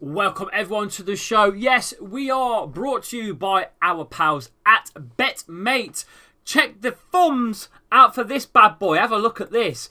Welcome everyone to the show. Yes, we are brought to you by our pals at betmate. Check the thumbs out for this bad boy. Have a look at this.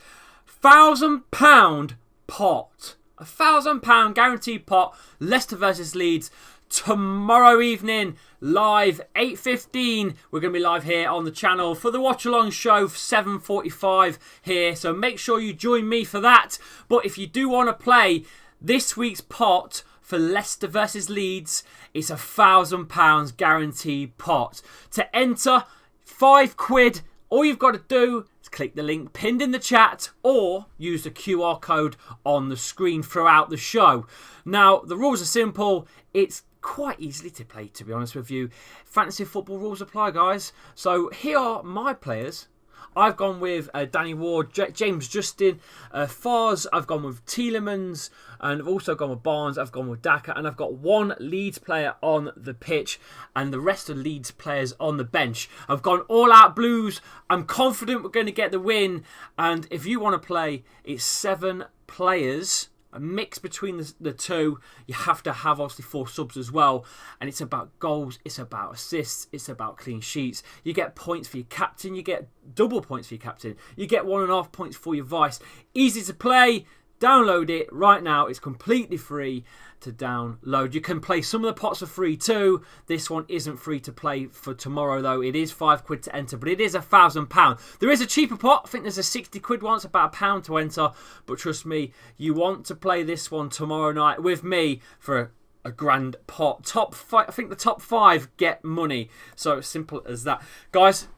£1,000 pot. £1,000 guaranteed pot. Leicester versus Leeds. Tomorrow evening, live 8:15. We're going to be live here on the channel for the watch along show, 7:45 here. So make sure you join me for that. But if you do want to play this week's pot for Leicester versus Leeds, it's £1,000 guaranteed pot. To enter, £5. All you've got to do is click the link pinned in the chat or use the QR code on the screen throughout the show. Now, the rules are simple. It's quite easily to play, to be honest with you. Fantasy football rules apply, guys. So here are my players. I've gone with Danny Ward, James Justin, Fars. I've gone with Tielemans, and I've also gone with Barnes. I've gone with Daka, and I've got one Leeds player on the pitch and the rest of Leeds players on the bench. I've gone all out Blues. I'm confident we're going to get the win. And if you want to play, it's 7 players. A mix between the two. You have to have obviously 4 subs as well. And it's about goals. It's about assists. It's about clean sheets. You get points for your captain. You get double points for your captain. You get 1.5 points for your vice. Easy to play. Download it right now. It's completely free to download. You can play some of the pots for free too. This one isn't free to play for tomorrow though. It is £5 to enter, but it is £1,000. There is a cheaper pot. I think there's a 60 quid one. It's about £1 to enter. But trust me, you want to play this one tomorrow night with me for a grand pot. Top 5. I think the top 5 get money. So simple as that. Guys,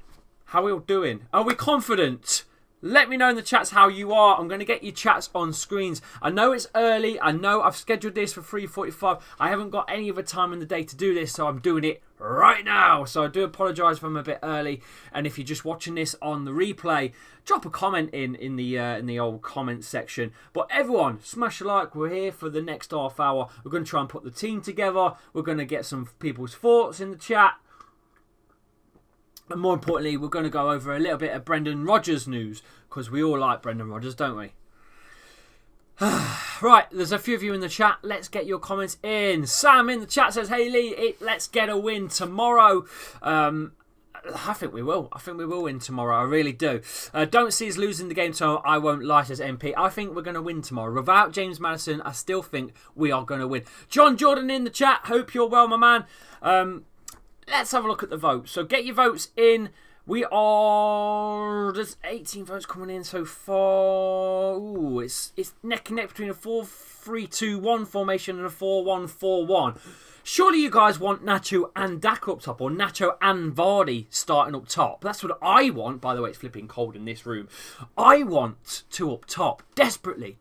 how are we all doing? Are we confident? Let me know in the chats how you are. I'm going to get your chats on screens. I know it's early. I know I've scheduled this for 3:45. I haven't got any other time in the day to do this, so I'm doing it right now. So I do apologise if I'm a bit early. And if you're just watching this on the replay, drop a comment in the old comment section. But everyone, smash a like. We're here for the next half hour. We're going to try and put the team together. We're going to get some people's thoughts in the chat. And more importantly, we're going to go over a little bit of Brendan Rodgers news, because we all like Brendan Rodgers, don't we? Right, there's a few of you in the chat. Let's get your comments in. Sam in the chat says, "Hey Lee, let's get a win tomorrow." I think we will. I think we will win tomorrow. I really do. Don't see us losing the game tomorrow. I won't lie, says MP. I think we're going to win tomorrow. Without James Maddison, I still think we are going to win. John Jordan in the chat. Hope you're well, my man. Let's have a look at the votes. So get your votes in. There's 18 votes coming in so far. Ooh, it's neck and neck between a 4-3-2-1 formation and a 4-1-4-1. Surely you guys want Nacho and Dak up top, or Nacho and Vardy starting up top. That's what I want. By the way, it's flipping cold in this room. I want 2 up top. Desperately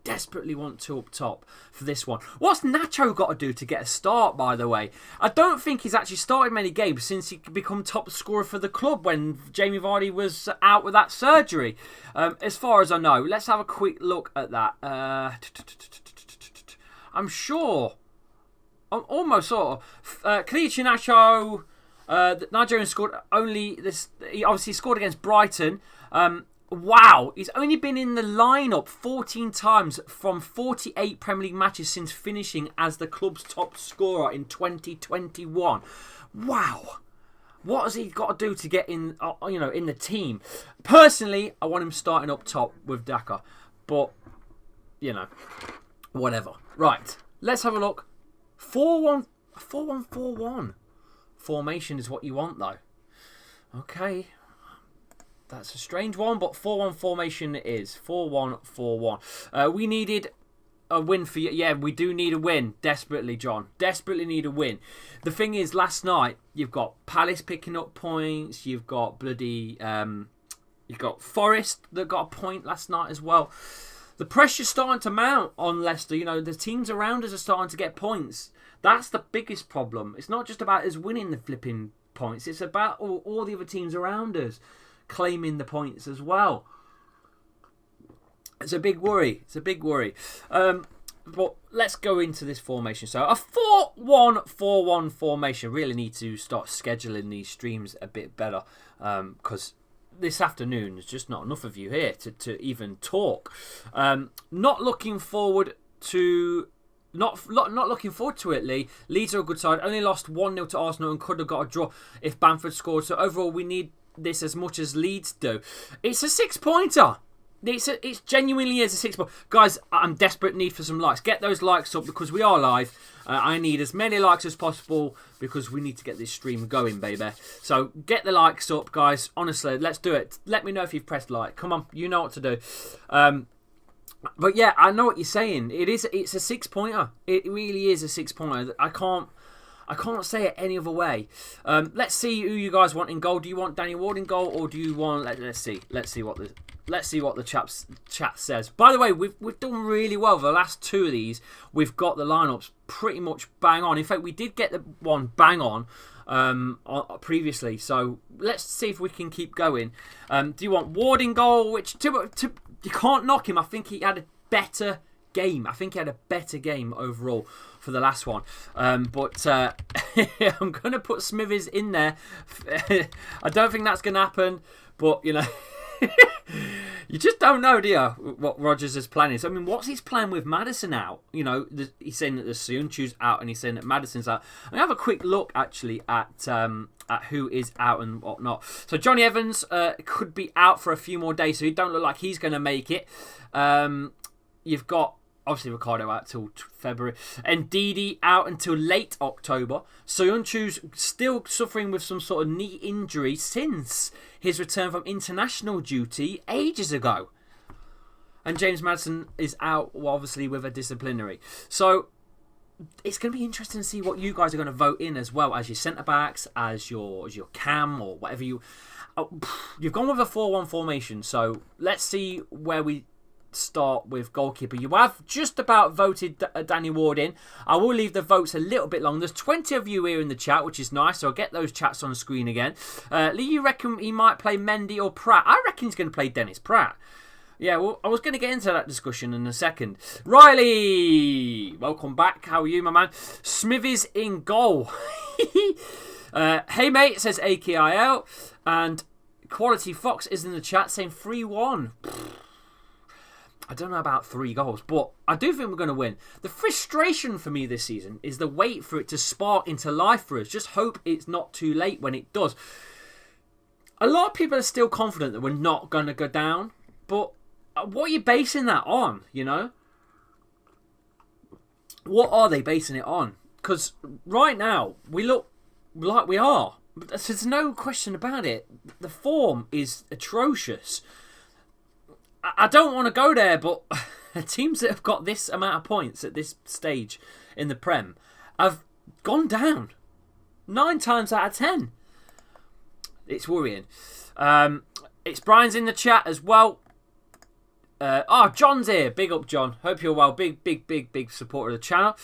want 2 up top for this one. What's Nacho got to do to get a start, by the way? I don't think he's actually started many games since he become top scorer for the club when Jamie Vardy was out with that surgery. As far as I know. Let's have a quick look at that. I'm sure... almost sort of. Kelechi Nacho, Nigerian scored only this. He obviously scored against Brighton. Wow, he's only been in the lineup 14 times from 48 Premier League matches since finishing as the club's top scorer in 2021. Wow. What has he got to do to get in? In the team. Personally, I want him starting up top with Daka, but whatever. Right, let's have a look. 4-1-4-1 formation is what you want, though. Okay, that's a strange one, but 4-1 formation it is. 4-1-4-1. We needed a win for you. Yeah, we do need a win desperately, John. Desperately need a win. The thing is, last night you've got Palace picking up points. You've got you've got Forest that got a point last night as well. The pressure's starting to mount on Leicester. The teams around us are starting to get points. That's the biggest problem. It's not just about us winning the flipping points. It's about all the other teams around us claiming the points as well. It's a big worry. But let's go into this formation. So a 4-1-4-1 formation. Really need to start scheduling these streams a bit better, because this afternoon there's just not enough of you here to even talk. Not looking forward to Not looking forward to it, Lee. Leeds are a good side. Only lost 1-0 to Arsenal and could have got a draw if Bamford scored. So overall, we need this as much as Leeds do. It's a 6-pointer. It genuinely is a 6-pointer. Guys, I'm desperate need for some likes. Get those likes up because we are live. I need as many likes as possible because we need to get this stream going, baby. So get the likes up, guys. Honestly, let's do it. Let me know if you've pressed like. Come on, you know what to do. But yeah, I know what you're saying. It's a 6-pointer. It really is a 6-pointer. I can't say it any other way. Let's see who you guys want in goal. Do you want Danny Ward in goal, or do you want? Let's see what the chat says. By the way, we've done really well. The last 2 of these, we've got the lineups pretty much bang on. In fact, we did get the one bang on previously. So let's see if we can keep going. Do you want Ward in goal? Which you can't knock him. I think he had a better game. I think he had a better game overall for the last one. But I'm going to put Smithers in there. I don't think that's going to happen. But, you know, you just don't know, do you, what Rodgers is planning. So, I mean, what's his plan with Maddison out? You know, he's saying that the SOYUNCU's out and he's saying that Maddison's out. I'm going to have a quick look, actually, at who is out and whatnot. So, Johnny Evans could be out for a few more days, so he don't look like he's going to make it. You've got, obviously, Ricardo out till February. And Ndidi out until late October. Soyuncu's still suffering with some sort of knee injury since his return from international duty ages ago. And James Maddison is out, obviously, with a disciplinary. So it's going to be interesting to see what you guys are going to vote in as well as your centre-backs, as your cam, or whatever you... You've gone with a 4-1 formation, so let's see where we start with goalkeeper. You have just about voted Danny Ward in. I will leave the votes a little bit long. There's 20 of you here in the chat, which is nice, so I'll get those chats on the screen again. Lee, you reckon he might play Mendy or Pratt? I reckon he's going to play Dennis Pratt. Yeah, well, I was going to get into that discussion in a second. Riley, welcome back. How are you, my man? Smithies in goal. Hey, mate, says AKIL. And Quality Fox is in the chat saying 3-1. I don't know about 3 goals, but I do think we're going to win. The frustration for me this season is the wait for it to spark into life for us. Just hope it's not too late when it does. A lot of people are still confident that we're not going to go down, but what are you basing that on, you know? What are they basing it on? Because right now, we look like we are. There's no question about it. The form is atrocious. I don't want to go there, but teams that have got this amount of points at this stage in the Prem have gone down 9 times out of 10. It's worrying. It's Brian's in the chat as well. John's here. Big up, John. Hope you're well. Big supporter of the channel.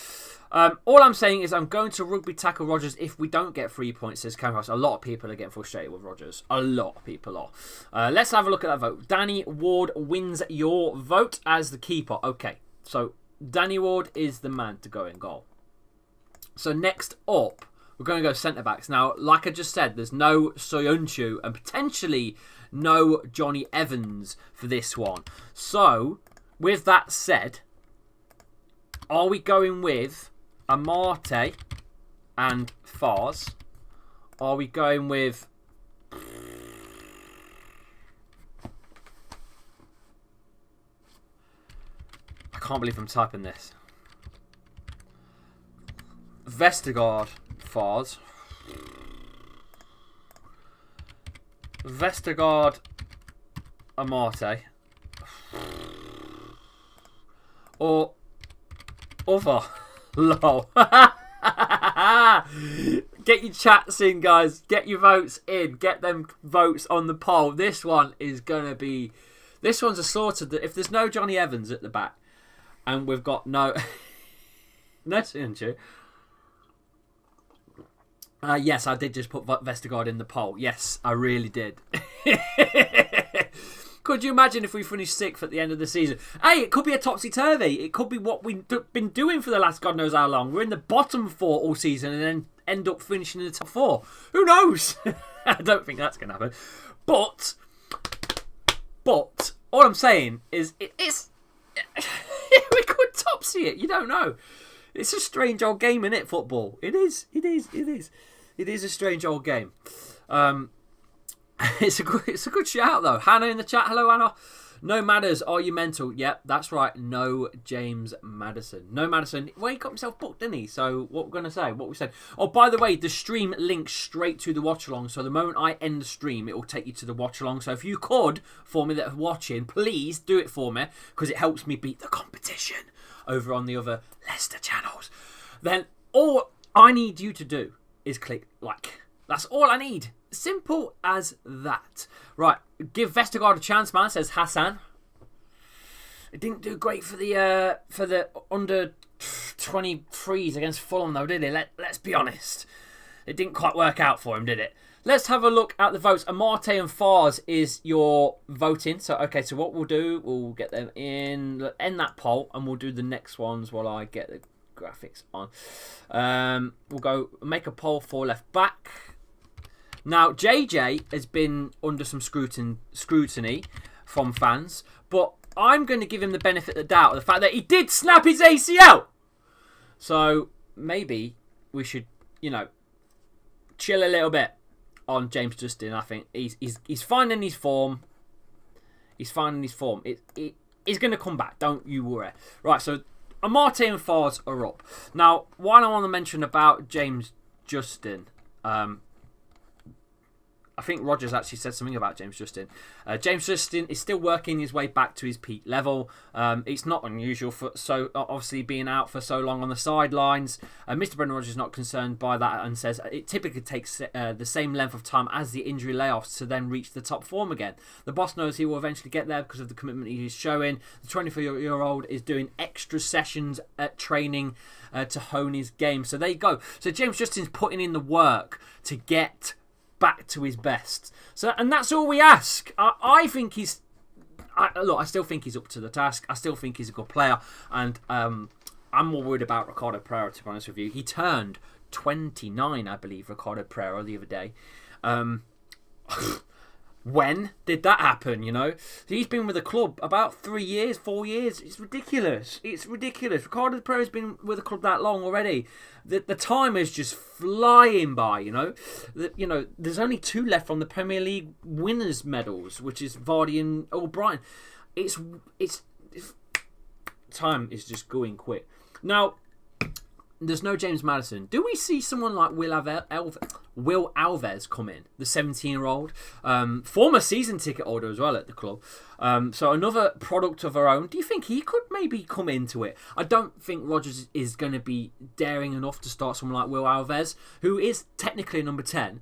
All I'm saying is I'm going to rugby tackle Rodgers if we don't get 3 points, says Cameron. A lot of people are getting frustrated with Rodgers. A lot of people are. Let's have a look at that vote. Danny Ward wins your vote as the keeper. Okay, so Danny Ward is the man to go in goal. So next up, we're going to go centre-backs. Now, like I just said, there's no SOYUNCU and potentially no Johnny Evans for this one. So, with that said, are we going with Amate and Fars? Are we going with... I can't believe I'm typing this. Vestergaard, Fars. Vestergaard, Amate. Or other. Lol. Get your chats in, guys. Get your votes in. Get them votes on the poll. This one is going to be... This one's a slaughter. If there's no Johnny Evans at the back, and we've got no... no SOYUNCU. Yes, I did just put Vestergaard in the poll. Yes, I really did. Could you imagine if we finished 6th at the end of the season? Hey, it could be a topsy-turvy. It could be what we've been doing for the last God knows how long. We're in the bottom 4 all season and then end up finishing in the top 4. Who knows? I don't think that's going to happen. But all I'm saying is it's we could topsy it. You don't know. It's a strange old game, isn't it, football? It is. It is a strange old game. It's a good shout, though. Hannah in the chat. Hello, Hannah. No Madders, are you mental? Yep, that's right. No James Maddison. No Maddison. Well, he got himself booked, didn't he? So what we're going to say, what we said. Oh, by the way, the stream links straight to the watch along. So the moment I end the stream, it will take you to the watch along. So if you could, for me that are watching, please do it for me, because it helps me beat the competition over on the other Leicester channels. Then all I need you to do is click like. That's all I need. Simple as that. Right, give Vestergaard a chance, man, says Hassan. It didn't do great for the under 23s against Fulham, though, did it? Let's be honest. It didn't quite work out for him, did it? Let's have a look at the votes. Amarte and Fars is your voting. So, okay, so what we'll do, we'll get them in, end that poll, and we'll do the next ones while I get the graphics on. We'll go make a poll for left back. Now, JJ has been under some scrutiny from fans, but I'm going to give him the benefit of the doubt of the fact that he did snap his ACL. So maybe we should, chill a little bit on James Justin. I think he's finding his form. He's finding his form. He's going to come back. Don't you worry. Right, so Amarte and Fars are up. Now, what I want to mention about James Justin, I think Rogers actually said something about James Justin. James Justin is still working his way back to his peak level. It's not unusual for obviously being out for so long on the sidelines. Mr. Brendan Rodgers is not concerned by that and says it typically takes the same length of time as the injury layoffs to then reach the top form again. The boss knows he will eventually get there because of the commitment he's showing. The 24-year-old is doing extra sessions at training to hone his game. So there you go. So James Justin's putting in the work to get back to his best. So, and that's all we ask. I think he's... I still think he's up to the task. I still think he's a good player. And I'm more worried about Ricardo Pereira, to be honest with you. He turned 29, I believe, Ricardo Pereira, the other day. When did that happen, He's been with the club about 3 years, 4 years. It's ridiculous. It's ridiculous. Ricardo Pereira's been with the club that long already. The time is just flying by, There's only 2 left from the Premier League winners' medals, which is Vardy and O'Brien. It's time is just going quick. Now, there's no James Maddison. Do we see someone like Will Alves come in, the 17-year-old, former season ticket holder as well at the club? So another product of our own. Do you think he could maybe come into it? I don't think Rodgers is going to be daring enough to start someone like Will Alves, who is technically number 10.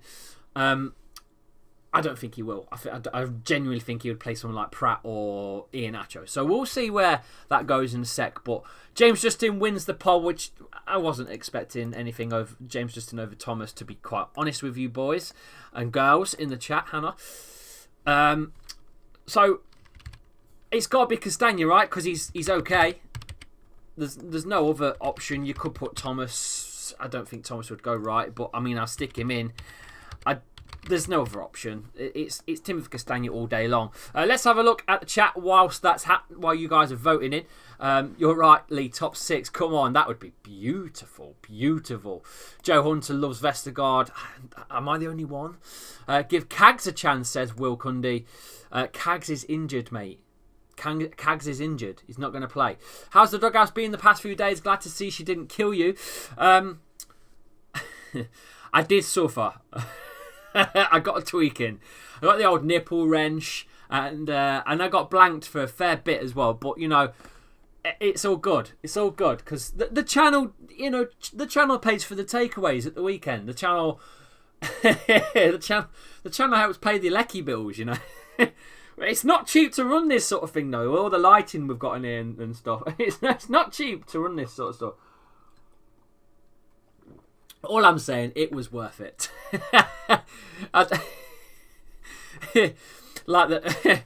I don't think he will. I genuinely think he would play someone like Pratt or Iheanacho. So we'll see where that goes in a sec. But James Justin wins the poll, which I wasn't expecting anything of James Justin over Thomas, to be quite honest with you boys and girls in the chat, Hannah. So it's got to be Castagna, right? Because he's okay. There's no other option. You could put Thomas. I don't think Thomas would go right, but I mean, I'll stick him in. There's no other option. It's Timothy Castagna all day long. Let's have a look at the chat whilst while you guys are voting in. You're right, Lee. Top 6. Come on, that would be beautiful, beautiful. Joe Hunter loves Vestergaard. Am I the only one? Give Cags a chance, says Will Cundy. Cags is injured, mate. Cags is injured. He's not going to play. How's the doghouse been the past few days? Glad to see she didn't kill you. I did suffer. I got a tweaking. I got the old nipple wrench, and I got blanked for a fair bit as well. But it's all good. It's all good because the channel, the channel pays for the takeaways at the weekend. The channel, the channel helps pay the lecky bills. It's not cheap to run this sort of thing though. All the lighting we've got in here and stuff. It's not cheap to run this sort of stuff. All I'm saying, it was worth it. Like the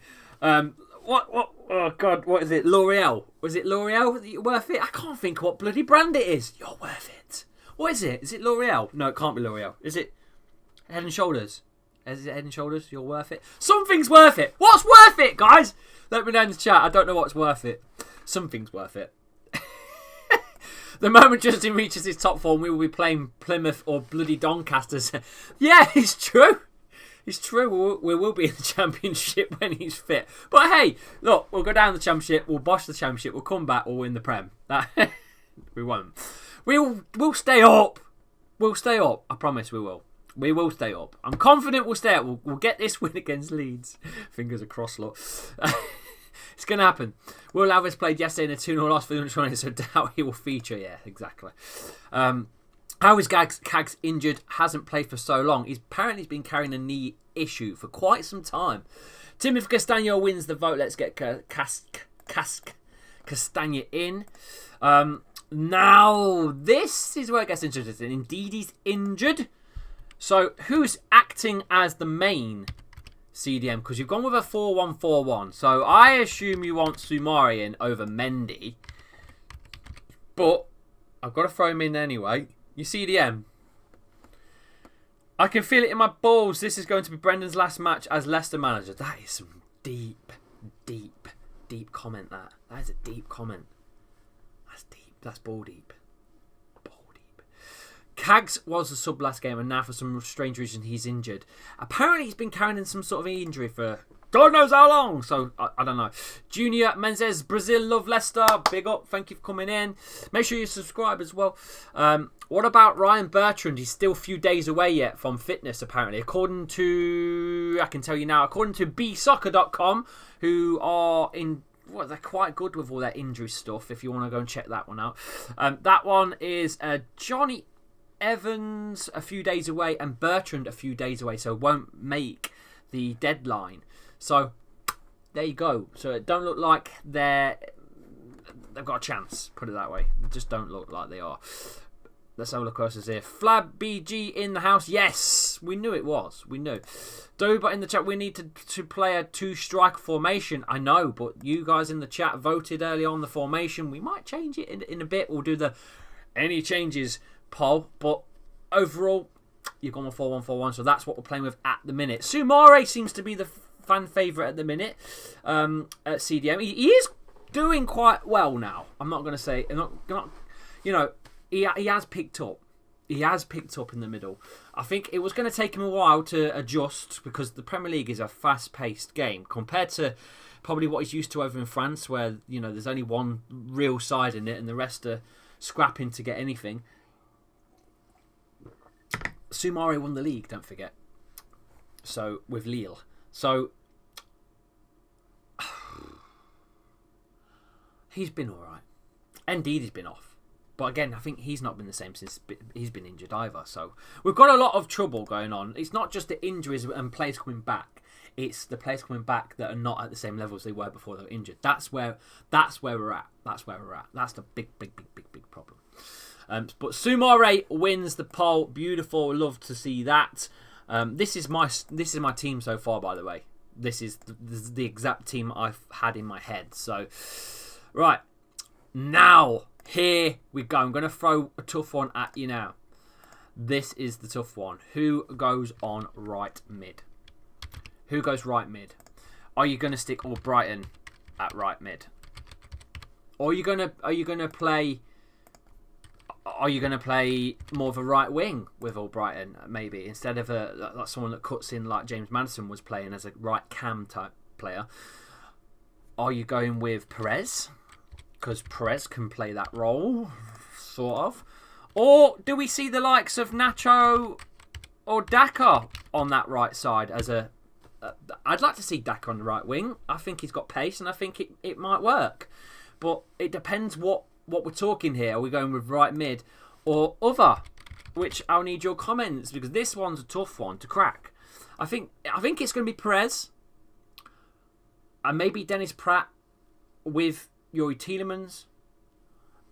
what? Oh God, what is it? L'Oreal? Was it L'Oreal? Worth it? I can't think what bloody brand it is. You're worth it. What is it? Is it L'Oreal? No, it can't be L'Oreal. Is it Head and Shoulders? Is it Head and Shoulders? You're worth it. Something's worth it. What's worth it, guys? Let me know in the chat. I don't know what's worth it. Something's worth it. The moment Justin reaches his top form, we will be playing Plymouth or bloody Doncaster. Yeah, it's true. It's true. We will be in the Championship when he's fit. But hey, look, we'll go down the Championship. We'll bosh the Championship. We'll come back. We'll win the Prem. We won't. We'll stay up. We'll stay up. I promise we will. We will stay up. I'm confident we'll stay up. We'll get this win against Leeds. Fingers across, look. It's going to happen. Will Alves played yesterday in a 2-0 loss for the under-20, so doubt he will feature. Yeah, exactly. How is Cags injured? Hasn't played for so long. He's apparently been carrying a knee issue for quite some time. Timothy Castagno wins the vote. Let's get Castagna in. Now, this is where it gets interesting. Indeed, he's injured. So, who's acting as the main CDM? Because you've gone with a 4-1-4-1. So, I assume you want Soumare in over Mendy. But, I've got to throw him in anyway. You CDM. I can feel it in my balls. This is going to be Brendan's last match as Leicester manager. That is some deep comment, that. That is a deep comment. That's deep. That's ball deep. Ball deep. Cags was the sub last game, and now for some strange reason he's injured. Apparently he's been carrying some sort of injury for God knows how long. So, I don't know. Junior Menzes, Brazil, love Leicester. Big up. Thank you for coming in. Make sure you subscribe as well. What about Ryan Bertrand? He's still a few days away yet from fitness, apparently. According to, I can tell you now, according to bsoccer.com, who are in, well, they're quite good with all their injury stuff, if you want to go and check that one out. That one is Johnny Evans a few days away and Bertrand a few days away, so won't make the deadline. So, there you go. So, it don't look like they've got a chance, put it that way. They just don't look like they are. Let's have a look what else is here. Flab BG in the house. Yes, we knew it was. We knew. Doba in the chat. We need to play a 2-striker formation. I know, but you guys in the chat voted early on the formation. We might change it in a bit. We'll do the any changes poll. But overall, you've gone with 4-1-4-1. So that's what we're playing with at the minute. Soumare seems to be the fan favourite at the minute at CDM. He is doing quite well now. I'm not going to say, you know, he has picked up. He has picked up in the middle. I think it was going to take him a while to adjust because the Premier League is a fast-paced game compared to probably what he's used to over in France, where, you know, there's only one real side in it and the rest are scrapping to get anything. Soumare won the league, don't forget. So, with Lille. So, he's been alright. Indeed, he's been off. But again, I think he's not been the same since he's been injured either. So, we've got a lot of trouble going on. It's not just the injuries and players coming back. It's the players coming back that are not at the same level as they were before they were injured. That's where we're at. That's where we're at. That's the big problem. But Soumare wins the poll. Beautiful. Love to see that. This is my team so far, by the way. This is the exact team I've had in my head. So, right. Now, here we go. I'm going to throw a tough one at you now. This is the tough one. Who goes on right mid? Who goes right mid? Are you going to stick all Brighton at right mid? Or are you going to play more of a right wing with Albrighton, maybe, instead of like someone that cuts in like James Maddison was playing as a right cam type player? Are you going with Perez? Because Perez can play that role, sort of. Or do we see the likes of Nacho or Daka on that right side as a... I'd like to see Daka on the right wing. I think he's got pace and I think it might work. But it depends what we're talking here. Are we going with right mid or other? Which I'll need your comments, because this one's a tough one to crack. I think it's going to be Perez and maybe Dennis Pratt with Youri Tielemans,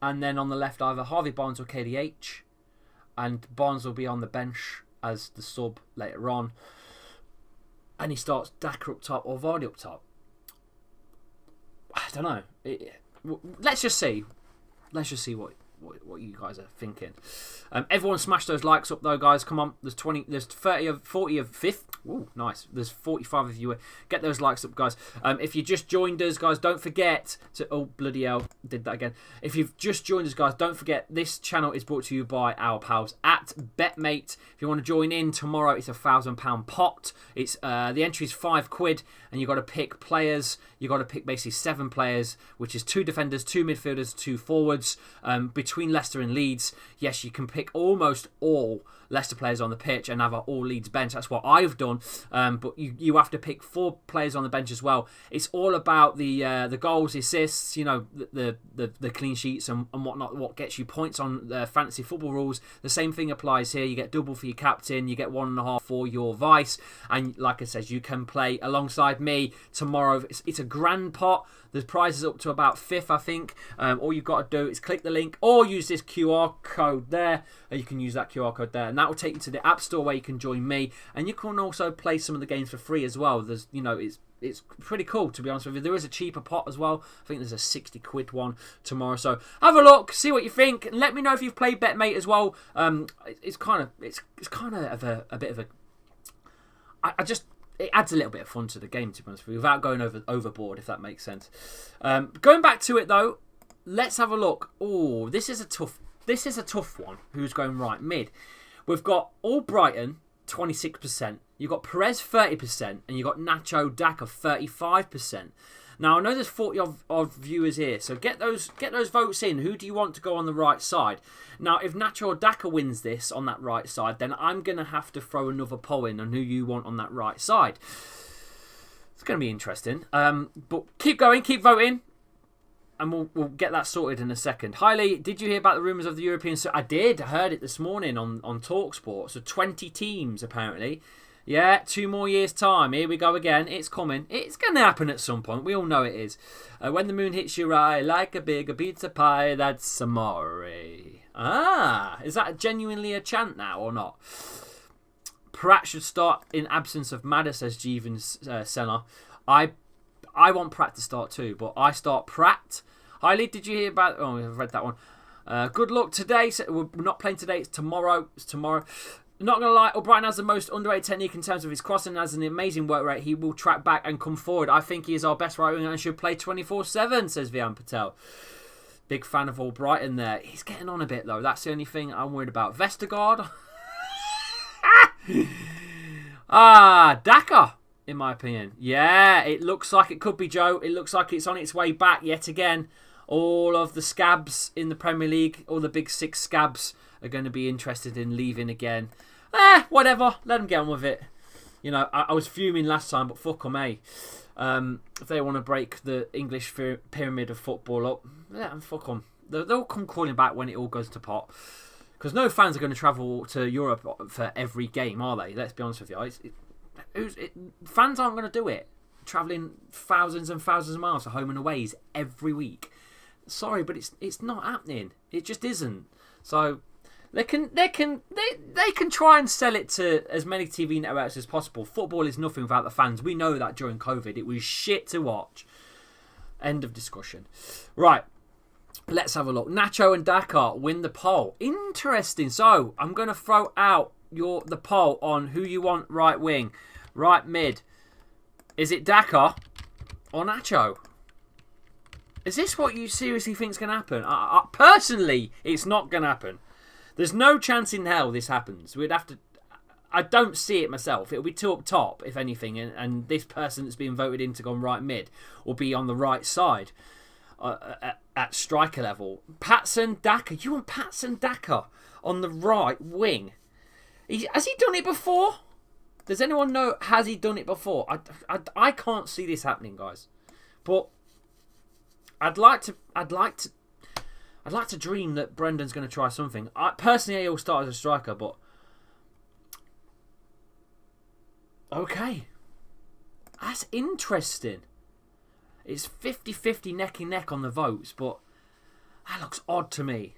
and then on the left either Harvey Barnes or KDH, and Barnes will be on the bench as the sub later on, and he starts Daka up top or Vardy up top. I don't know. Let's just see what you guys are thinking. Everyone smash those likes up though, guys. Come on, there's 40 of 5th. Ooh, nice. There's 45 of you. Get those likes up, guys. If you just joined us, guys, don't forget to... Oh, bloody hell. Did that again. If you've just joined us, guys, don't forget this channel is brought to you by our pals at betmate. If you want to join in tomorrow, it's a £1,000 pot. It's the entry is £5, and you've got to pick players. You've got to pick basically 7 players, which is 2 defenders, 2 midfielders, 2 forwards. Between Leicester and Leeds, yes, you can pick almost all Leicester players on the pitch and have an all Leeds bench. That's what I've done. But you have to pick 4 players on the bench as well. It's all about the goals, assists, you know, the clean sheets and whatnot. What gets you points on fantasy football rules. The same thing applies here. You get double for your captain. You get 1.5 for your vice. And like I said, you can play alongside me tomorrow. It's a grand pot. The prize is up to about 5th, I think. All you've got to do is click the link or use this QR code there. You can use that QR code there, and that will take you to the App Store where you can join me. And you can also play some of the games for free as well. There's, you know, it's pretty cool, to be honest with you. There is a cheaper pot as well. I think there's a £60 one tomorrow. So have a look, see what you think, and let me know if you've played betmate as well. It's kind of a bit of a. It adds a little bit of fun to the game, to be honest with you, without going overboard, if that makes sense. Going back to it though, let's have a look. Oh, this is a tough one. Who's going right mid? We've got all Brighton 26%. You've got Perez 30%, and you've got Nacho Daka 35%. Now I know there's 40 of viewers here, so get those votes in. Who do you want to go on the right side? Now, if Nacho or Daka wins this on that right side, then I'm gonna have to throw another poll in on who you want on that right side. It's gonna be interesting. But keep going, keep voting, and we'll get that sorted in a second. Hi Lee, did you hear about the rumours of the European? I did. I heard it this morning on TalkSport. So 20 teams apparently. Yeah, 2 more years' time. Here we go again. It's coming. It's going to happen at some point. We all know it is. When the moon hits your eye like a big pizza pie, that's amore. Ah, is that genuinely a chant now or not? Pratt should start in absence of MADDERZ, says Jeevan Senna. I want Pratt to start too, but I start Pratt. Hi Lee, did you hear about... Oh, I've read that one. Good luck today. We're not playing today. It's tomorrow. Not going to lie, O'Brien has the most underrated technique in terms of his crossing, has an amazing work rate. He will track back and come forward. I think he is our best right winger and should play 24/7, says Vian Patel. Big fan of Albrighton there. He's getting on a bit, though. That's the only thing I'm worried about. Vestergaard. Daka, in my opinion. Yeah, it looks like it could be, Joe. It looks like it's on its way back yet again. All of the scabs in the Premier League, all the big 6 scabs, are going to be interested in leaving again. Whatever. Let them get on with it. You know, I was fuming last time, but fuck them, eh? If they want to break the English pyramid of football up, yeah, fuck them. They'll come crawling back when it all goes to pot. Because no fans are going to travel to Europe for every game, are they? Let's be honest with you. Fans aren't going to do it. Travelling thousands and thousands of miles for home and aways every week. Sorry, but it's not happening. It just isn't. So... They can try and sell it to as many TV networks as possible. Football is nothing without the fans. We know that during COVID. It was shit to watch. End of discussion. Right. Let's have a look. Nacho and Daka win the poll. Interesting. So, I'm going to throw out the poll on who you want right wing, right mid. Is it Daka or Nacho? Is this what you seriously think is going to happen? Personally, it's not going to happen. There's no chance in hell this happens. We'd have to... I don't see it myself. It'll be 2 up top, if anything, and this person that's being voted in to go on right mid will be on the right side at striker level. Patson Daka. You want Patson Daka on the right wing? Has he done it before? Does anyone know? Has he done it before? I can't see this happening, guys. But I'd like to dream that Brendan's going to try something. Personally, he'll start as a striker, but... Okay. That's interesting. It's 50-50 neck and neck on the votes, but that looks odd to me.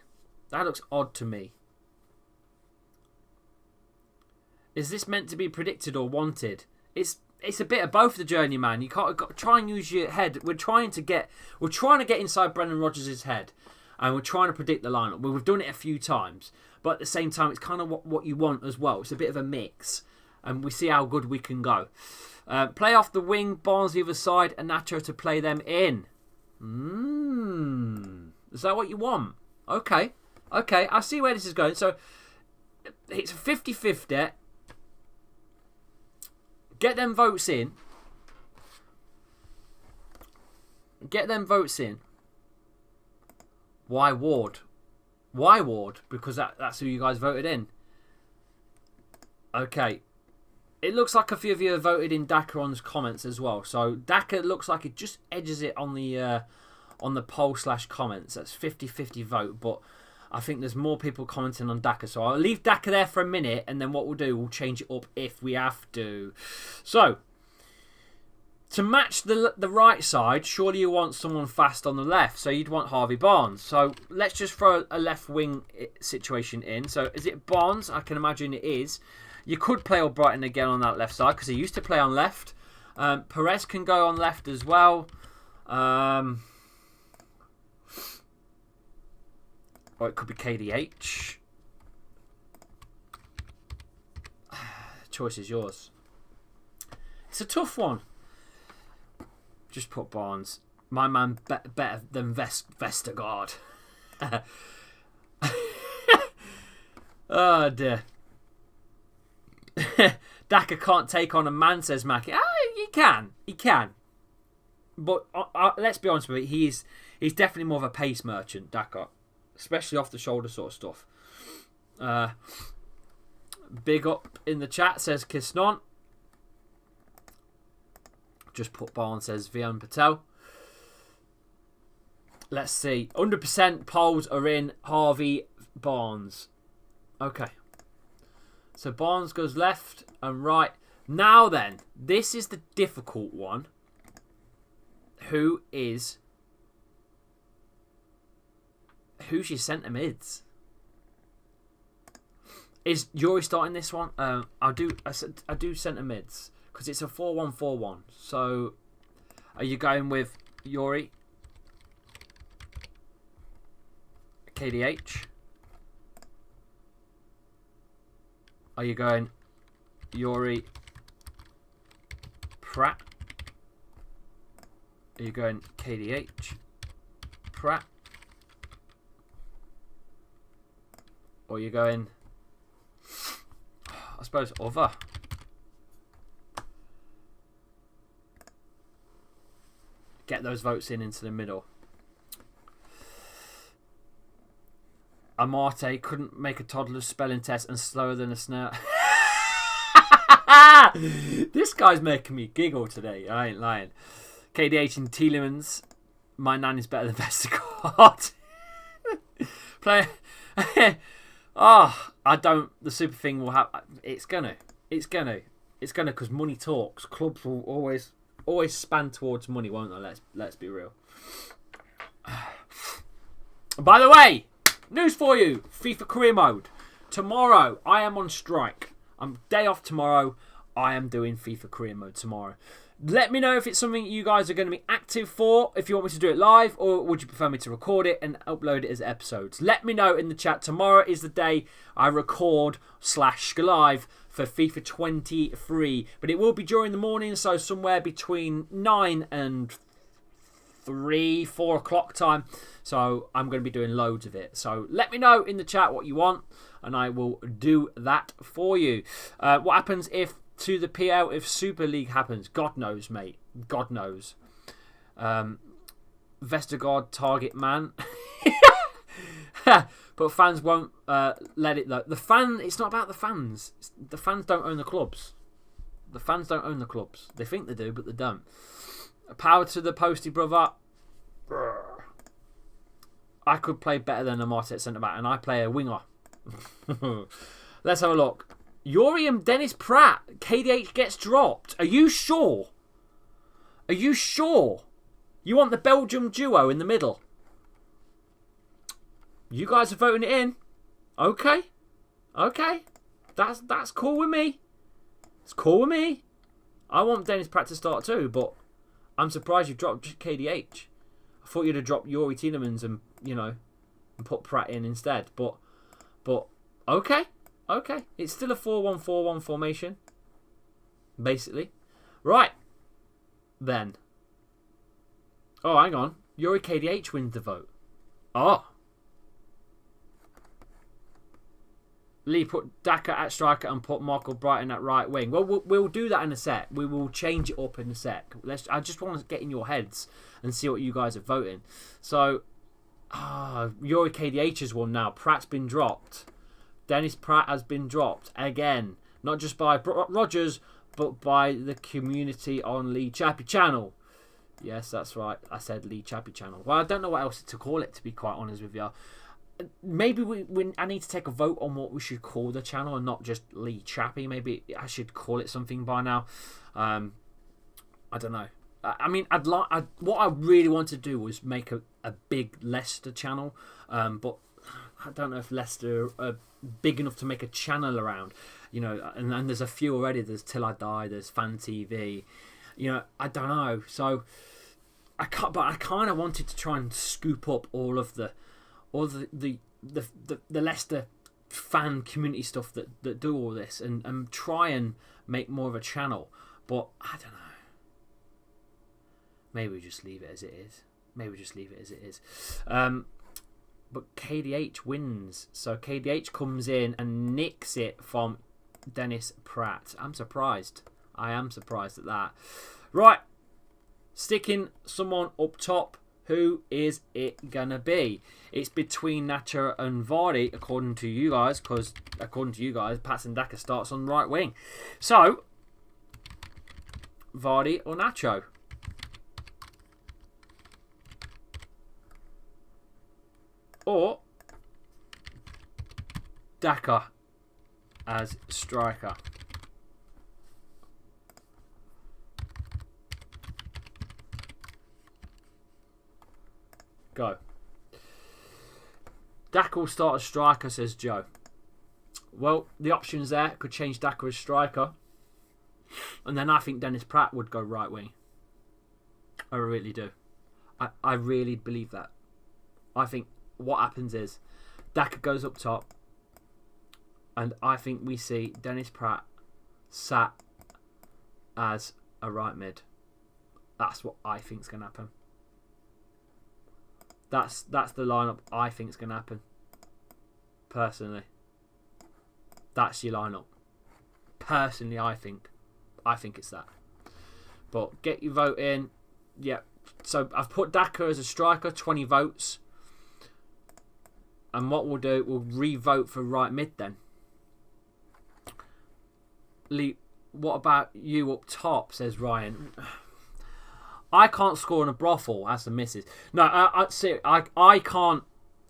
Is this meant to be predicted or wanted? It's a bit of both, the journeyman. You got to try and use your head. We're trying to get inside Brendan Rodgers' head. And we're trying to predict the lineup. Well, we've done it a few times. But at the same time, it's kind of what you want as well. It's a bit of a mix. and we see how good we can go. Play off the wing, Barnes the other side, and Nacho to play them in. Is that what you want? Okay. Okay, I see where this is going. So, it's 50-50. Get them votes in. Get them votes in. Why Ward? Why Ward? Because that's who you guys voted in. Okay. It looks like a few of you have voted in Daka on the comments as well. So Daka looks like it just edges it on the poll/comments. That's 50-50 vote. But I think there's more people commenting on Daka. So I'll leave Daka there for a minute. And then what we'll do, we'll change it up if we have to. So, to match the right side, surely you want someone fast on the left. So you'd want Harvey Barnes. So let's just throw a left wing situation in. So is it Barnes? I can imagine it is. You could play Albrighton again on that left side because he used to play on left. Perez can go on left as well. Or it could be KDH. Choice is yours. It's a tough one. Just put Barnes. My man better than Vestergaard. Oh dear. Daka can't take on a man, says Mackie. He can. He can. But let's be honest with you, he's definitely more of a pace merchant, Daka. Especially off the shoulder sort of stuff. Big up in the chat, says Kisnon. Just put Barnes, says Vian Patel. Let's see. 100% polls are in Harvey Barnes. Okay. So Barnes goes left and right. Now then, this is the difficult one. Who's your centre mids? Is Yuri starting this one? I do centre mids because it's a 4-1-4-1. So, are you going with Yuri, KDH? Are you going Yuri, Pratt? Are you going KDH, Pratt? Or are you going, I suppose, other? Get those votes into the middle. Amate couldn't make a toddler's spelling test and slower than a snail. This guy's making me giggle today. I ain't lying. KDH and Tielemans. My nan is better than Vestergaard. Play. I don't. The super thing will have. It's gonna because money talks. Clubs will always span towards money, won't they? Let's be real. By the way, news for you: FIFA career mode. Tomorrow, I am on strike. I'm day off tomorrow. I am doing FIFA career mode tomorrow. Let me know if it's something you guys are going to be active for, if you want me to do it live, or would you prefer me to record it and upload it as episodes. Let me know in the chat. Tomorrow is the day I record / live for FIFA 23. But it will be during the morning, so somewhere between 9 and 4 o'clock time. So I'm going to be doing loads of it. So let me know in the chat what you want, and I will do that for you. What happens to the PL if Super League happens? God knows, mate. God knows. Vestergaard target man. But fans won't let it though. It's not about the fans. The fans don't own the clubs. The fans don't own the clubs. They think they do, but they don't. Power to the Posty brother. I could play better than Amate at centre back, and I play a winger. Let's have a look. Yuri and Dennis Pratt. KDH gets dropped. Are you sure? Are you sure? You want the Belgium duo in the middle? You guys are voting it in. Okay. Okay. That's cool with me. It's cool with me. I want Dennis Pratt to start too, but I'm surprised you dropped KDH. I thought you'd have dropped Yuri Tielemans and put Pratt in instead. But okay. Okay. It's still a 4-1-4-1 formation. basically. Right. Then. Oh, hang on. Yuri KDH wins the vote. Oh. Lee put Daka at striker and put Michael Brighton at right wing. Well, we'll do that in a sec. We will change it up in a sec. I just want to get in your heads and see what you guys are voting. So, Yuri KDH has won now. Pratt's been dropped. Dennis Pratt has been dropped again. Not just by Rogers, but by the community on Lee Chappie Channel. Yes, that's right. I said Lee Chappie Channel. Well, I don't know what else to call it, to be quite honest with you. Maybe I need to take a vote on what we should call the channel and not just Lee Chappie. Maybe I should call it something by now. I don't know. I mean, what I really want to do was make a big Leicester channel, but I don't know if Leicester are big enough to make a channel around. You know, and there's a few already. There's Till I Die. There's Fan TV. You know, I don't know. So I kind of wanted to try and scoop up all the Leicester fan community stuff that do all this and try and make more of a channel. But I don't know. Maybe we just leave it as it is. But KDH wins. So KDH comes in and nicks it from Dennis Pratt. I'm surprised. I am surprised at that. Right. Sticking someone up top. Who is it gonna be? It's between Nacho and Vardy, according to you guys, because according to you guys, Patson Daka starts on right wing. So, Vardy or Nacho? Or Daka as striker? Go. Daka will start as striker, says Joe. Well, the options there could change Daka as striker. And then I think Dennis Pratt would go right wing. I really do. I really believe that. I think what happens is Daka goes up top. And I think we see Dennis Pratt sat as a right mid. That's what I think is going to happen. That's the lineup I think is going to happen. Personally. That's your lineup. Personally, I think it's that. But get your vote in. Yeah. So I've put Daka as a striker, 20 votes. And what we'll do, we'll re-vote for right mid then. Lee, what about you up top, says Ryan. I can't score in a brothel as the missus. No, I can't.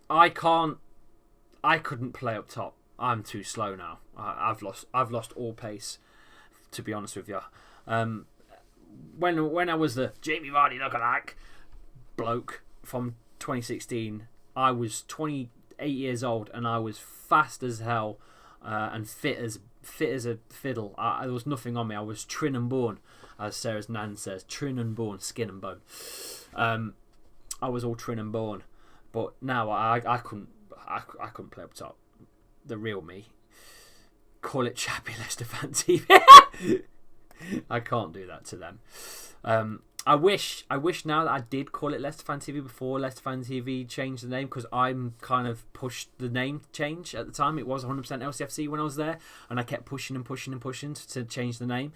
I couldn't play up top. I'm too slow now. I've lost all pace, to be honest with you. When I was the Jamie Vardy lookalike bloke from 2016, I was 28 years old and I was fast as hell and fit as a fiddle. There was nothing on me. I was trin and bone, as Sarah's nan says, trin and bone, skin and bone. I was all trin and bone, but now I couldn't play up top. The real me. Call it Chappie Leicester Fan TV. I can't do that to them. I wish now that I did call it Leicester Fan TV before Leicester Fan TV changed the name, because I'm kind of pushed the name change at the time. It was 100% LCFC when I was there, and I kept pushing to change the name.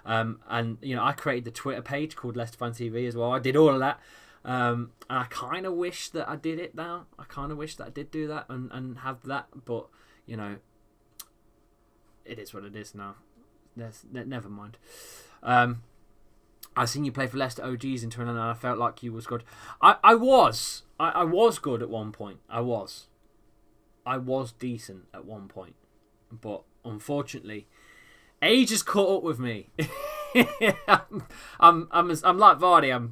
And you know, I created the Twitter page called Leicester Fan TV as well. I did all of that. And I kind of wish that I did it now. I kind of wish that I did do that and have that, but you know, it is what it is now. Never mind. I seen you play for Leicester OGs in 2009 and I felt like you was good. I was good at one point. I was decent at one point, but unfortunately, age has caught up with me. I'm like Vardy.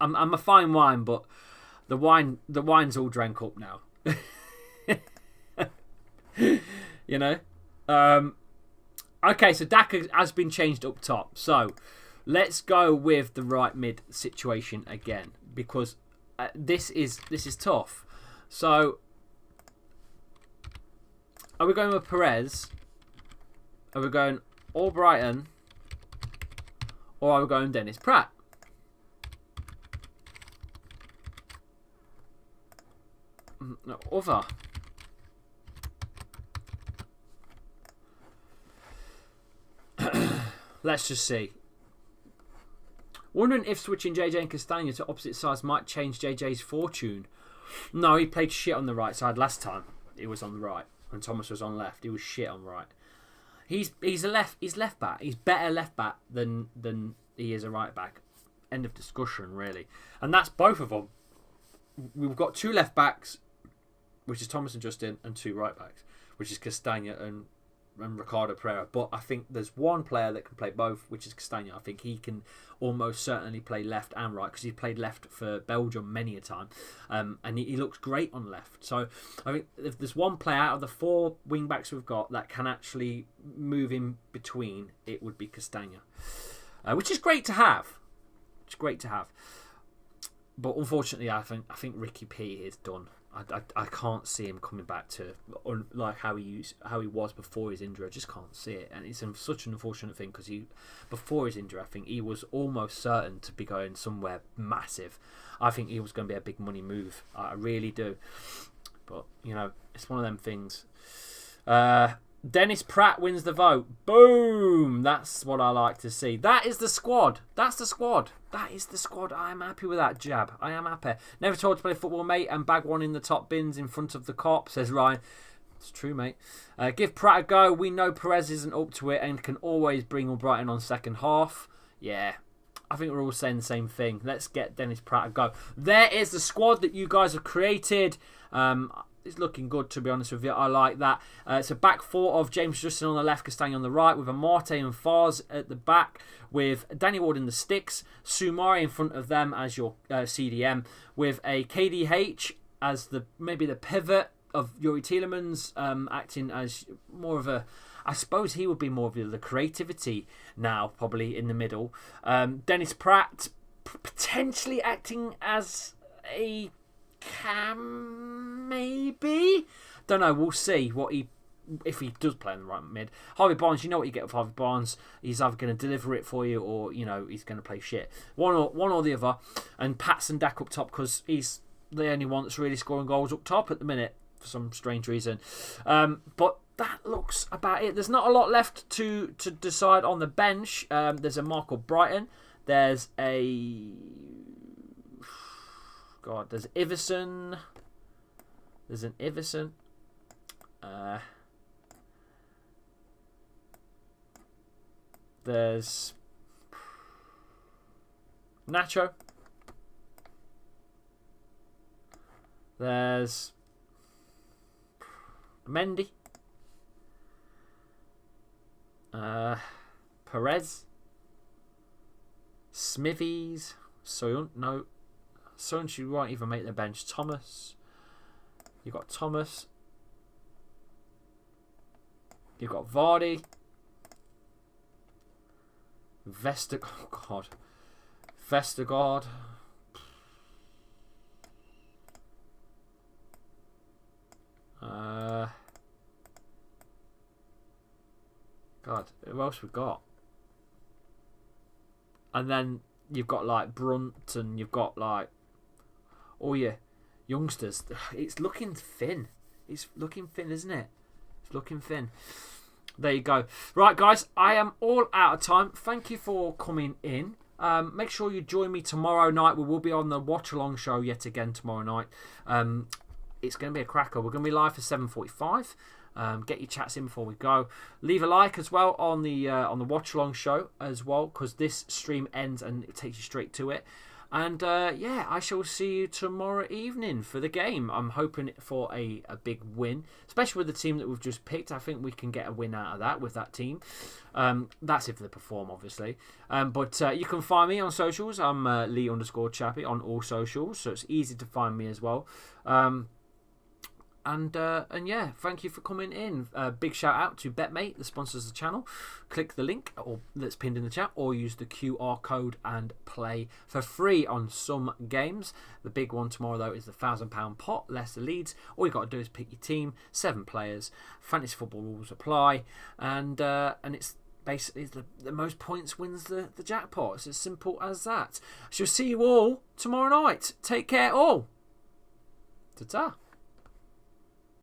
I'm a fine wine, but the wine's all drank up now. You know. Okay, so Daka has been changed up top. So let's go with the right mid situation again, because this is tough. So are we going with Perez? Are we going Albrighton? or are we going Dennis Pratt? No, other. Let's just see. Wondering if switching JJ and Castagna to opposite sides might change JJ's fortune. No, he played shit on the right side last time. He was on the right, and Thomas was on left. He was shit on right. He's left back. He's better left back than he is a right back. End of discussion, really. And that's both of them. We've got 2 left backs, which is Thomas and Justin, and 2 right backs, which is Castagna and Ricardo Pereira. But I think there's one player that can play both, which is Castagna. I think he can almost certainly play left and right, because he's played left for Belgium many a time, and he looks great on left. So I think if there's one player out of the 4 wing backs we've got that can actually move in between, it would be Castagna, which is great to have. It's great to have. But unfortunately, I think Ricky P is done. I can't see him coming back to like how he was before his injury. I just can't see it, and it's such an unfortunate thing, because before his injury, I think he was almost certain to be going somewhere massive. I think he was going to be a big money move. I really do, but you know, it's one of them things. Dennis Pratt wins the vote. Boom! That's what I like to see. That is the squad. That's the squad. That is the squad. I am happy with that, Jab. I am happy. Never told to play football, mate, and bag one in the top bins in front of the cop, says Ryan. It's true, mate. Give Pratt a go. We know Perez isn't up to it and can always bring Albrighton on second half. Yeah, I think we're all saying the same thing. Let's get Dennis Pratt a go. There is the squad that you guys have created. It's looking good, to be honest with you. I like that. It's a back 4 of James Justin on the left, Castagna on the right, with Amarte and Fars at the back, with Danny Ward in the sticks, Soumare in front of them as your CDM, with a KDH as maybe the pivot of Yuri Tielemans, acting as more of a... I suppose he would be more of the creativity now, probably in the middle. Dennis Pratt potentially acting as a cam, maybe? Don't know, we'll see if he does play in the right mid. Harvey Barnes, you know what you get with Harvey Barnes. He's either going to deliver it for you, or you know, he's going to play shit. One or the other. And Patson Dak up top, because he's the only one that's really scoring goals up top at the minute for some strange reason. But that looks about it. There's not a lot left to decide on the bench. There's a Marco Brighton. There's a... God, there's Iverson. There's an Iverson. There's Nacho. There's Mendy. Perez. Smithies. No. SOYUNCU won't even make the bench. Thomas. You've got Thomas. You've got Vardy. Vestergaard. God, who else we got? And then you've got like Brunt, and you've got like all your youngsters. It's looking thin. It's looking thin, isn't it? It's looking thin. There you go. Right, guys, I am all out of time. Thank you for coming in. Make sure you join me tomorrow night. We will be on the watch-along show yet again tomorrow night. It's going to be a cracker. We're going to be live for 7:45. Get your chats in before we go. Leave a like as well on the watch-along show as well, because this stream ends and it takes you straight to it. And yeah, I shall see you tomorrow evening for the game. I'm hoping for a big win, especially with the team that we've just picked. I think we can get a win out of that with that team. That's if they perform, obviously. But you can find me on socials. I'm Lee_Chappy on all socials, so it's easy to find me as well. And yeah, thank you for coming in. Big shout out to Betmate, the sponsors of the channel. Click the link that's pinned in the chat, or use the QR code and play for free on some games. The big one tomorrow, though, is the £1,000 pot, Leicester Leeds. All you got to do is pick your team, 7 players. Fantasy football rules apply, and it's basically the most points wins the jackpot. It's as simple as that. I shall see you all tomorrow night. Take care all. Ta-ta.